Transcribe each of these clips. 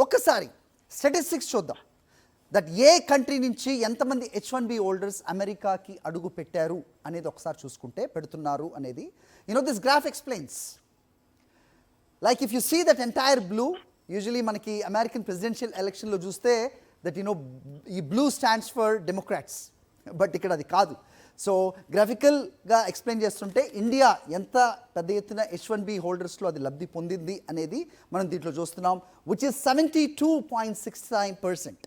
ఒక్కసారి స్టాటిస్టిక్స్ చూద్దాం. That A country నుంచి ఎంతమంది H1B హోల్డర్స్ అమెరికాకి అడుగు పెట్టారు అనేది ఒకసారి చూసుకుంటే పెడుతున్నారు అనేది. This graph explains. Like if you see that entire blue, usually మనకి అమెరికన్ ప్రెసిడెన్షియల్ ఎలక్షన్లో చూస్తే దట్ ఈ blue stands for Democrats, but ఇక్కడ అది కాదు. సో గ్రాఫికల్గా ఎక్స్ప్లెయిన్ చేస్తుంటే ఇండియా ఎంత పెద్ద ఎత్తున H1B హోల్డర్స్లో అది లబ్ధి పొందింది అనేది మనం దీంట్లో చూస్తున్నాం, విచ్ ఇస్ 72.69%.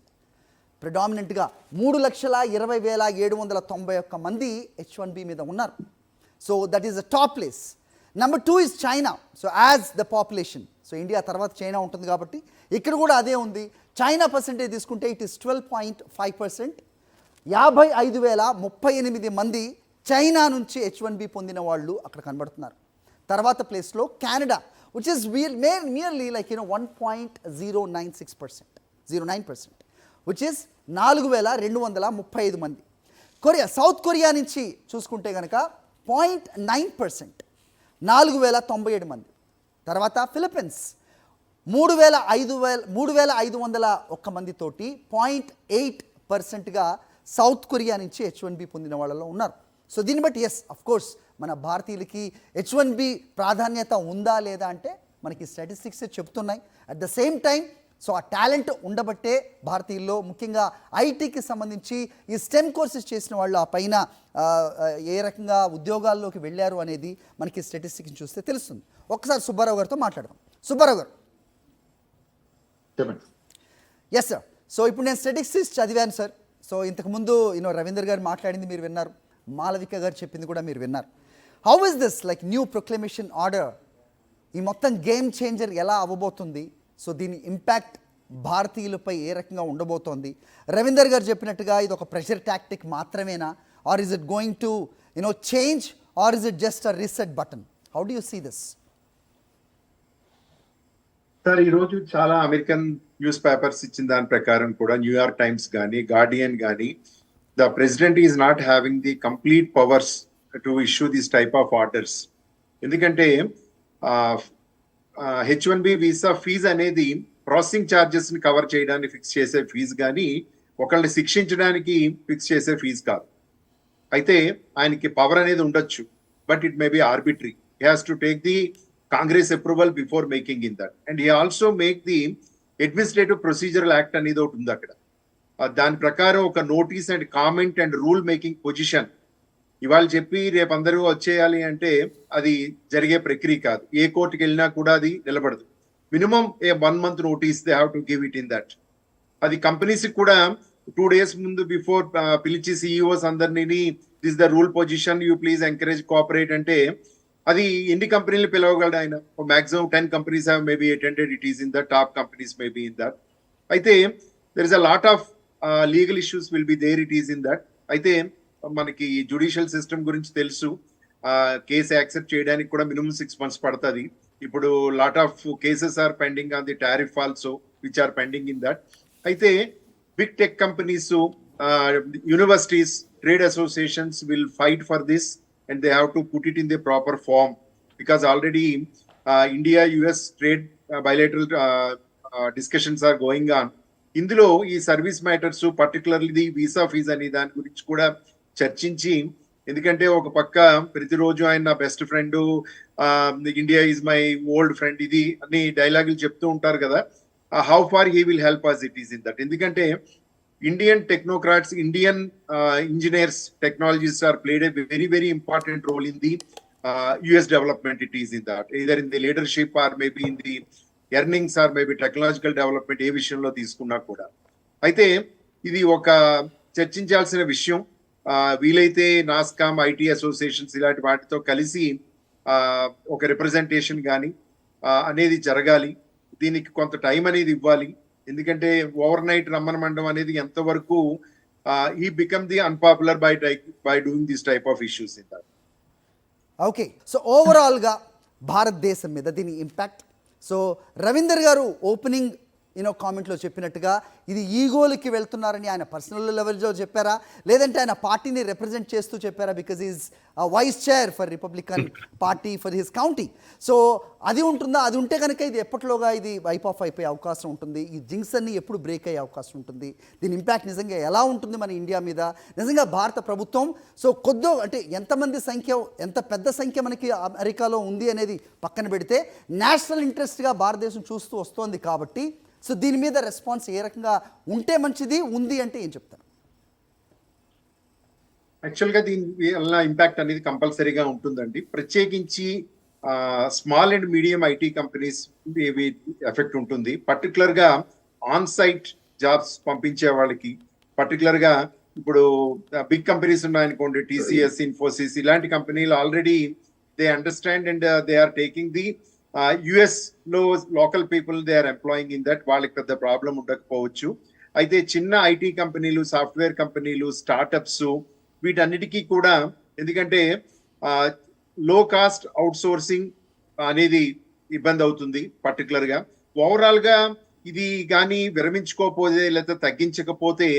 ప్రిడామినెంట్గా 3,20,791 మంది H1B మీద ఉన్నారు. So that is the top place. Number 2 is China. So as the population, so India తర్వాత చైనా ఉంటుంది కాబట్టి ఇక్కడ కూడా అదే ఉంది. చైనా పర్సెంటేజ్ తీసుకుంటే ఇట్ ఈస్ 12.5%. 55,038 మంది చైనా నుంచి H1B పొందిన వాళ్ళు అక్కడ కనబడుతున్నారు. తర్వాత ప్లేస్లో Canada, which is merely like 1.09%, which is 4,235 మంది. కొరియా, సౌత్ కొరియా నుంచి చూసుకుంటే కనుక 0.9%, 4,097 మంది. తర్వాత ఫిలిప్పీన్స్ 3,501 మందితోటి 0.8%గా సౌత్ కొరియా నుంచి H1B పొందిన వాళ్ళలో ఉన్నారు. సో దీన్ని బట్టి ఎస్ అఫ్ కోర్స్ మన భారతీయులకి H1B ప్రాధాన్యత ఉందా లేదా అంటే మనకి స్టాటిస్టిక్స్ చెప్తున్నాయి. At the same time so ఆ టాలెంట్ ఉండబట్టే భారతీయుల్లో ముఖ్యంగా ఐటీకి సంబంధించి ఈ స్టెమ్ కోర్సెస్ చేసిన వాళ్ళు ఆ పైన ఏ రకంగా ఉద్యోగాల్లోకి వెళ్ళారు అనేది మనకి స్టాటిస్టిక్స్ చూస్తే తెలుస్తుంది. ఒక్కసారి సుబ్బారావు గారితో మాట్లాడదాం. సుబ్బారావు గారు. Yes sir. సో ఇప్పుడు నేను స్టాటిస్టిక్స్ చదివాను సార్. సో ఇంతకుముందు రవీందర్ గారు మాట్లాడింది మీరు విన్నారు, మాలవిక గారు చెప్పింది కూడా మీరు విన్నారు. How is this like new proclamation order, ఈ మొత్తం గేమ్ చేంజర్ ఎలా అవ్వబోతుంది? సో దీని ఇంపాక్ట్ భారతీయులపై ఏ రకంగా ఉండబోతోంది? రవీందర్ గారు చెప్పినట్టుగా ఇది ఒక ప్రెషర్ టాక్టిక్ మాత్రమేనా, or is it going to change, or is it just a reset button? How do you see this? Sir, ఈరోజు చాలా అమెరికన్ న్యూస్ పేపర్స్ ఇచ్చిన దాని ప్రకారం కూడా న్యూయార్క్ టైమ్స్ కానీ గార్డియన్ కానీ the president is not having the complete powers to issue this type of orders. ఎందుకంటే H1B visa fee అనేది ప్రాసెసింగ్ ఛార్జెస్ ని కవర్ చేయడానికి ఫిక్స్ చేసే ఫీజు కానీ ఒకళ్ళని శిక్షించడానికి ఫిక్స్ చేసే ఫీజు కాదు. అయితే ఆయనకి పవర్ అనేది ఉండొచ్చు, but it may be arbitrary. He has to take the Congress approval before making in that, and he also make the administrative procedural act అనేది ఒకటి ఉంది అక్కడ. దాని ప్రకారం ఒక notice and comment and rule making position ఇవాళ చెప్పి రేపు అందరూ వచ్చేయాలి అంటే అది జరిగే ప్రక్రియ కాదు. ఏ కోర్టుకి వెళ్ళినా కూడా అది నిలబడదు. Minimum 1 month notice they have to give it in that. అది కంపెనీస్ కూడా 2 days ముందు బిఫోర్ పిలిచి CEOs అందరినీ this the rule position, you please encourage cooperate అంటే అది ఎన్ని కంపెనీలు పిలవగలడు ఆయన? Maximum 10 companies have maybe attended. It is in the top companies maybe in that. అయితే there is a lot of legal issues will be there. It is in that. అయితే మనకి judicial system గురించి తెలుసు. కేసు యాక్సెప్ట్ చేయడానికి కూడా minimum 6 months పడుతుంది. ఇప్పుడు lot of cases are pending on the tariff also which are pending in that. అయితే big tech companies, universities, trade associations will fight for this and they have to put it in the proper form, because already India-US trade bilateral discussions are going on. ఇందులో ఈ service matters, particularly the visa fees అనే దాని గురించి కూడా చర్చించి, ఎందుకంటే ఒక పక్క ప్రతిరోజు ఆయన నా best friend, India is my old friend, ఇది అన్ని డైలాగులు చెప్తూ ఉంటారు కదా. How far he will help us, it is in that. ఎందుకంటే Indian technocrats, Indian engineers, technologists are played a very, very important role in the US development. It is in that, either in the leadership or maybe in the earnings or maybe technological development ఏ విషయంలో తీసుకున్నా కూడా. అయితే ఇది ఒక చర్చించాల్సిన విషయం. వీలైతే NASSCOM, IT associations ఇలాంటి వాటితో కలిసి ఒక రిప్రజెంటేషన్ కానీ అనేది జరగాలి. దీనికి కొంత టైం అనేది ఇవ్వాలి. ఎందుకంటే ఓవర్ నైట్ రమ్మనమండం అనేది ఎంతవరకు ఈ become the unpopular by doing this type of issues in that. Okay, so ఓవరాల్గా భారతదేశం మీద దీని ఇంపాక్ట్. సో రవీందర్ గారు ఓపెనింగ్ కామెంట్లో చెప్పినట్టుగా ఇది ఈగోలకి వెళ్తున్నారని ఆయన పర్సనల్ లెవెల్లో చెప్పారా, లేదంటే ఆయన పార్టీని రిప్రజెంట్ చేస్తూ చెప్పారా? Because is vice chair for Republican party for his county. So అది ఉంటుందా? అది ఉంటే కనుక ఇది ఎప్పటిలోగా ఇది వైప్ ఆఫ్ అయిపోయే అవకాశం ఉంటుంది, ఈ జింక్స్ అన్ని ఎప్పుడు బ్రేక్ అయ్యే అవకాశం ఉంటుంది, దీని ఇంపాక్ట్ నిజంగా ఎలా ఉంటుంది మన ఇండియా మీద, నిజంగా భారత ప్రభుత్వం సో అంటే ఎంత పెద్ద సంఖ్య మనకి అమెరికాలో ఉంది అనేది పక్కన పెడితే నేషనల్ ఇంట్రెస్ట్గా భారతదేశం చూస్తూ వస్తోంది కాబట్టి సో దీని మీద రెస్పాన్స్ ఏ రకంగా ఉంటే మంచిది, ఉంది అంటే ఏం చెప్తారు? యాక్చువల్గా దీని వల్ల ఇంపాక్ట్ అనేది కంపల్సరీగా ఉంటుందండి. ప్రత్యేకించి small and medium IT companies effect ఉంటుంది. పర్టికులర్గా ఆన్ సైట్ జాబ్స్ పంపించే వాళ్ళకి, పర్టికులర్గా ఇప్పుడు బిగ్ కంపెనీస్ ఉన్నాయనుకోండి, టీసీఎస్, ఇన్ఫోసిస్, ఇలాంటి కంపెనీలు already they understand and they are taking the US లో local people they are employing in that. వాళ్ళకి పెద్ద ప్రాబ్లం ఉండకపోవచ్చు. అయితే చిన్న ఐటీ కంపెనీలు, సాఫ్ట్వేర్ కంపెనీలు, స్టార్టప్స్ వీటన్నిటికీ కూడా, ఎందుకంటే లో కాస్ట్ అవుట్ సోర్సింగ్ అనేది ఇబ్బంది అవుతుంది. పర్టికులర్గా ఓవరాల్ గా ఇది కానీ విరమించుకోకపోతే లేదా తగ్గించకపోతే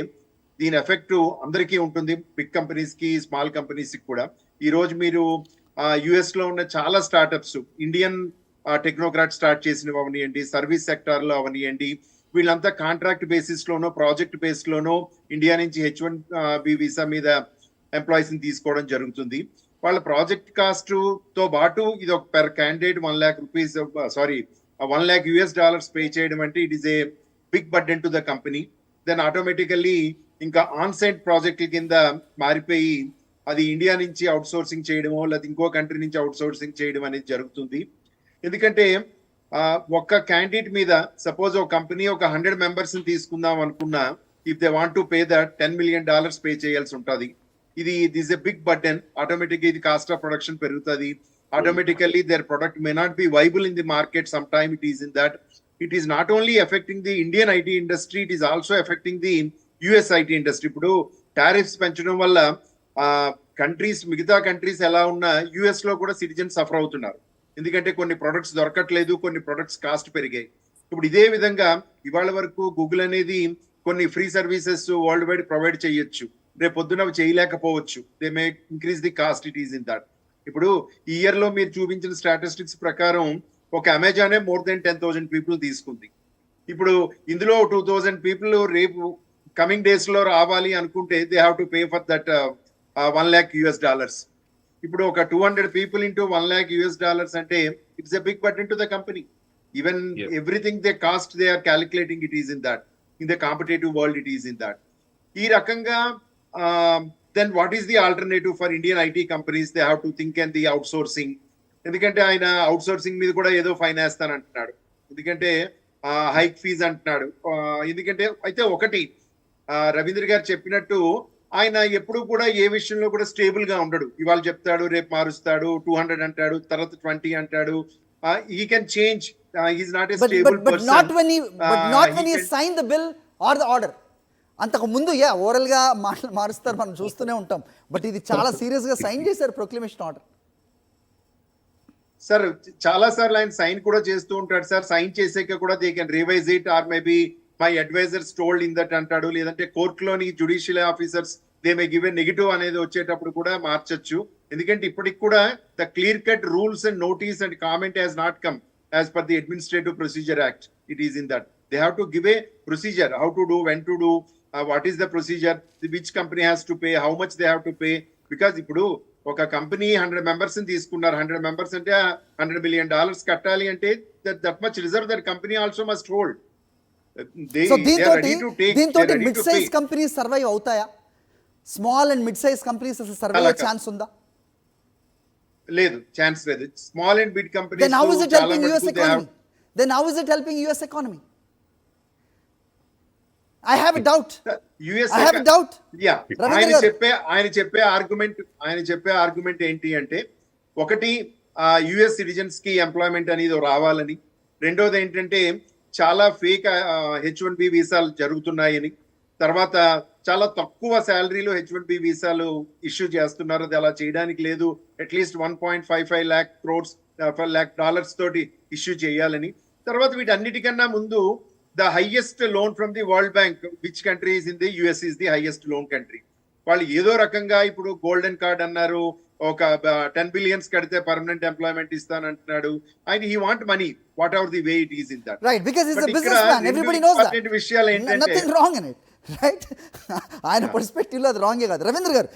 దీని ఎఫెక్ట్ అందరికీ ఉంటుంది, బిగ్ కంపెనీస్ కి, స్మాల్ కంపెనీస్ కి కూడా. ఈ రోజు మీరు యుఎస్ లో ఉన్న చాలా స్టార్టప్స్, ఇండియన్ టెక్నోక్రాట్ స్టార్ట్ చేసినవి అవనియండి, సర్వీస్ సెక్టార్ లో అవనియండి, వీళ్ళంతా కాంట్రాక్ట్ బేసిస్ లోనో ప్రాజెక్ట్ బేస్ లోనో ఇండియా నుంచి H1B వీసా మీద ఎంప్లాయీస్ ని తీసుకోవడం జరుగుతుంది. వాళ్ళ ప్రాజెక్ట్ కాస్ట్ తో పాటు ఇది ఒక పెర్ క్యాండిడేట్ $1 lakh పే చేయడం అంటే it is a big burden to the company. Then automatically ఇంకా ఆన్ సైట్ ప్రాజెక్టుల కింద మారిపోయి అది ఇండియా నుంచి అవుట్ సోర్సింగ్ చేయడమో లేదా ఇంకో కంట్రీ నుంచి అవుట్ సోర్సింగ్ చేయడం అనేది జరుగుతుంది. ఎందుకంటే ఒక్క క్యాండిడేట్ మీద సపోజ్ ఒక కంపెనీ ఒక 100 మెంబర్స్ ని తీసుకుందాం అనుకున్నా, if they want to pay that $10 million pay చేయాల్సి ఉంటుంది. This a big burden. Automatic ఇది కాస్ట్ ఆఫ్ ప్రొడక్షన్ పెరుగుతుంది. Automatically their product may not be viable in the market. Some time it is in that. It is not only affecting the Indian IT industry, it is also affecting the US IT industry. ఇప్పుడు tariffs పెంచడం వల్ల మిగతా countries ఎలా ఉన్నా US లో కూడా citizens suffer అవుతున్నారు. ఎందుకంటే కొన్ని ప్రొడక్ట్స్ దొరకట్లేదు, కొన్ని ప్రొడక్ట్స్ కాస్ట్ పెరిగాయి. ఇప్పుడు ఇదే విధంగా ఇవాళ వరకు గూగుల్ అనేది కొన్ని free services world wide provide చేయొచ్చు, రేపు పొద్దున చేయలేకపోవచ్చు. They may increase the cost. It is in that. ఇప్పుడు ఈ ఇయర్ లో మీరు చూపించిన స్టాటిస్టిక్స్ ప్రకారం ఒక అమెజానే మోర్ దెన్ 10,000 పీపుల్ తీసుకుంది. ఇప్పుడు ఇందులో 2,000 పీపుల్ రేపు కమింగ్ డేస్ లో రావాలి అనుకుంటే they have to pay for that $1 lakh. ఇప్పుడు ఒక 200 పీపుల్ ఇంటూ $1 lakh అంటే it's a big burden to the company. Even everything they cost they are calculating, it is in that. In the competitive world it is in that. ఈ రకంగా then what is the alternative for Indian IT companies? They have to think and the outsourcing. ఎందుకంటే ఆయన out sourcing మీద కూడా ఏదో fine వేస్తానంటున్నాడు, ఎందుకంటే hike fees అంటున్నాడు. ఎందుకంటే అయితే ఒకటి రవీంద్ర గారు చెప్పినట్టు ఆయన ఎప్పుడు కూడా ఏ విషయంలో కూడా స్టేబుల్ గా ఉండడు. ఇవాళ చెప్తాడు, రేపు మారుస్తాడు, 200 అంటాడు, తర్వాత 20 అంటాడు. He can change. He's not a stable person. Not when he signed the bill or the order. అంతకు ముందు ఓవరాల్ గా మారుస్తారు, మనం చూస్తూనే ఉంటాం. బట్ ఇది చాలా సీరియస్ గా సైన్ చేశారు ప్రొక్లమేషన్ ఆర్డర్. సార్ చాలా సార్లు ఆయన సైన్ కూడా చేస్తూ ఉంటాడు సార్. సైన్ చేసాక కూడా they can revise it or maybe my advisers told in that అంటాడు. లేదంటే కోర్టులోని judicial officers they may give a negative అనేది వచ్చేటప్పుడు కూడా మార్చొచ్చు. ఎందుకంటే ఇప్పటికి కూడా the clear cut rules and notice and comment has not come as per the administrative procedure act. It is in that. They have to give a procedure, how to do, when to do, what is the procedure, which company has to pay, how much they have to pay. Because ఇప్పుడు ఒక company 100 members ని తీసుకున్నారు. 100 members అంటే $100 million కట్టాలి అంటే that much reserve that company also must hold. దీంతో mid size companies survive అవుతాయా? Small and mid size companies అసలు సర్వైవ్ అయ్యే ఛాన్స్ ఉందా? లేదు, ఛాన్స్ లేదు. Small and big companies Then how is it helping US economy? Then how is it helping US economy? I have a doubt. I have a doubt. ఆయన చెప్పే argument ఏంటి అంటే, ఒకటి యుఎస్ సిటిజన్స్ కి employment అనేది రావాలని, రెండోది ఏంటంటే చాలా ఫేక్ H1B వీసాలు జరుగుతున్నాయని, తర్వాత చాలా తక్కువ శాలరీలో H1B వీసాలు ఇష్యూ చేస్తున్నారు. అది అలా చేయడానికి లేదు, అట్లీస్ట్ $1.55 lakh తోటి ఇష్యూ చేయాలని. తర్వాత వీటన్నిటికన్నా ముందు the highest loan from the world bank, which country is in the US is the highest loan country. వాళ్ళు ఏదో రకంగా ఇప్పుడు గోల్డెన్ కార్డ్ అన్నారు, ఒక 10 బిలియన్స్ కడితే పర్మనెంట్ ఎంప్లాయ్మెంట్ ఇస్తానంటున్నాడు. ఆయన he want money whatever the way it is in that. Right, because is But a ఇక్కడ బిజినెస్ మ్యాన్, రెండు ఎవ్రీబడి నోస్ దట్. important విషయాలు ఏంటంటే nothing wrong in it, right? ఆయన పర్స్పెక్టివ్ లో అది రాంగే కాదు. రవీంద్ర గారు,